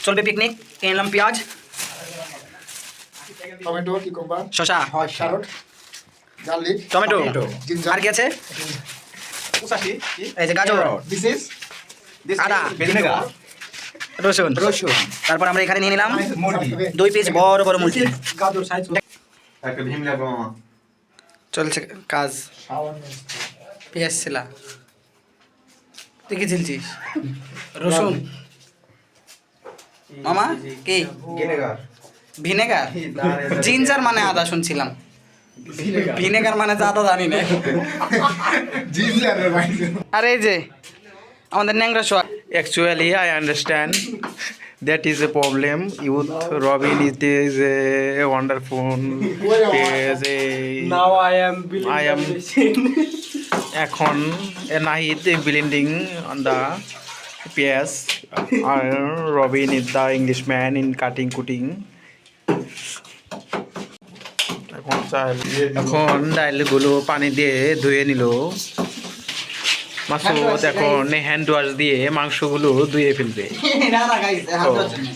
চলবে পিকনিক। কিনে নিলাম পেঁয়াজ, টমেটো, কিউকাম্বার, শসা, ক্যারট, গার্লিক, টমেটো, জিঞ্জার। আর কি আছে? এই যে গাজর, দিস ইজ আদা, ভিনেগার, রসুন। রসুন, তারপর আমরা এখানে নিয়ে নিলাম মুরগি, 2 পিস বড় বড় মুরগি। গাজর সাইজ একটা ভীম লাগবে মামা। চলছে কাজ। শাওয়ার। পেঁয়াজ ছিলা, তুই কি ছিলছিস? রসুন। মামা কি? Vinegar, vinegar. জিঞ্জার মানে আদা শুনছিলাম, ভিনেগার মানে তো আদা জানি না। জিঞ্জারের বাইরে। আর এই যে আমাদের ন্যাংরা সোয়া। Actually, I understand that is a problem. Youth Robin is a wonderful. Is a Now I am এখন Nahid blending on the PS. Robin is the Englishman in cutting. এখন ডাইলগুলো পানি দিয়ে ধুয়ে নিল। মাসুদ এখন হ্যান্ড ওয়াশ দিয়ে মাংসগুলো ধুয়ে ফেলবে।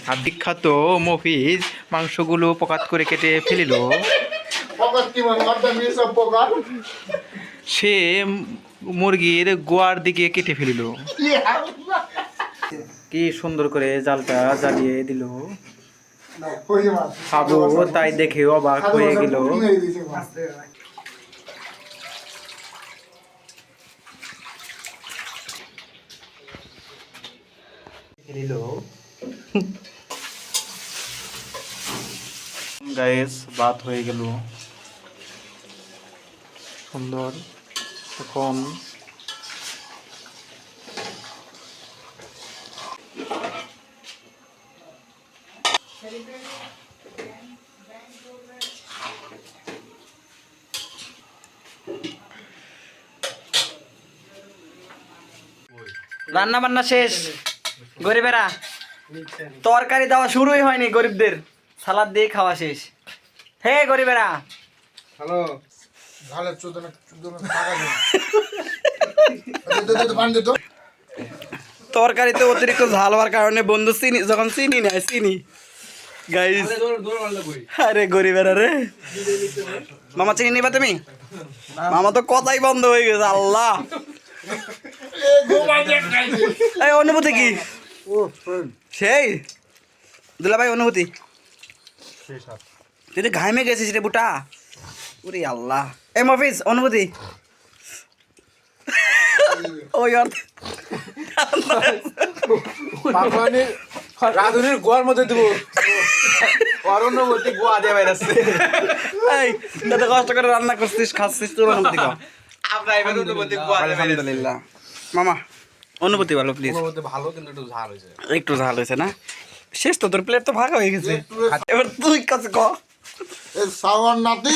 আর বিখ্যাত মফিজ মাংসগুলো পকাত করে কেটে ফেলিল। পকার কি মানে অর্ধেক মিস অফ পকার। সে মুরগির গোয়ার দিকে কেটে ফেলিল। কি সুন্দর করে জালটা জ্বালিয়ে দিল। খাবো তাই দেখে অবাক হয়ে গেল। গাইস ভাত হয়ে গেল সুন্দর। এখন রান্না বান্না শেষ, গরিবেরা তরকারি দেওয়া শুরুই হয়নি, গরিবদের সালাদ দিয়ে খাওয়া শেষ। হে গরিবেরা, হ্যালো ভালো চোদনা চোদনা টাকা দে পানি দে তো। তরকারিতে অতিরিক্ত ঝাল হওয়ার কারণে বন্ধু চিনি যখন চিনি নেয় চিনি গাইস। আরে গরিবেরা রে, মামা চিনি নিবা তুমি? মামা তো কথাই বন্ধ হয়ে গেছে। আল্লাহ, এই অনুভূতি কি? সেই দুলা ভাই অনুভূতি? তুই তো ঘামে গেছিস রে বুটা। ওরে আল্লাহ। এই মফিজ অনুভূতি? ওই অর্থ রাধুনির গোয়ার মধ্যে দিব অরণ্যবতী গোয়া দিয়ে বেড়াচ্ছে। এই এত কষ্ট করে রান্না করছিস, খাচ্ছিস, তোর অনুভূতি কর। আমরা এবার অনুভূতি গোয়া দিয়ে বেড়াচ্ছে। আলহামদুলিল্লাহ। মামা অনুভূতি ভালো প্লিজ। অনুভূতি ভালো কিন্তু একটু ঝাল হয়েছে। একটু ঝাল হয়েছে না? শেষ তো, তোর প্লেট তো ভাগা হয়ে গেছে। এবার তুই কাছে ক। এই শাওয়ার নাতি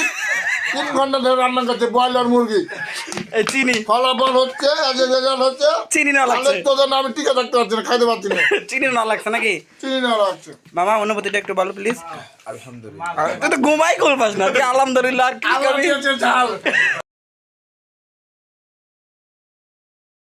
3 ঘন্টা ধরে রান্না করছে ব্রয়লার মুরগি। এই চিনি ফলাফল হচ্ছে আজকে রেজাল্ট হচ্ছে চিনি না লাগছে, তো জন্য আমি টিকে থাকতে পারছি না, খাইতে পারছি না। চিনি না লাগছে নাকি? চিনি না লাগছে। মামা অনুভূতিটা একটু বলো প্লিজ। আলহামদুলিল্লাহ। তুই তো ঘুমাই করবাস না, তুই আলহামদুলিল্লাহ আর কি করবি? আল্লাহ দিয়েছে ঝাল।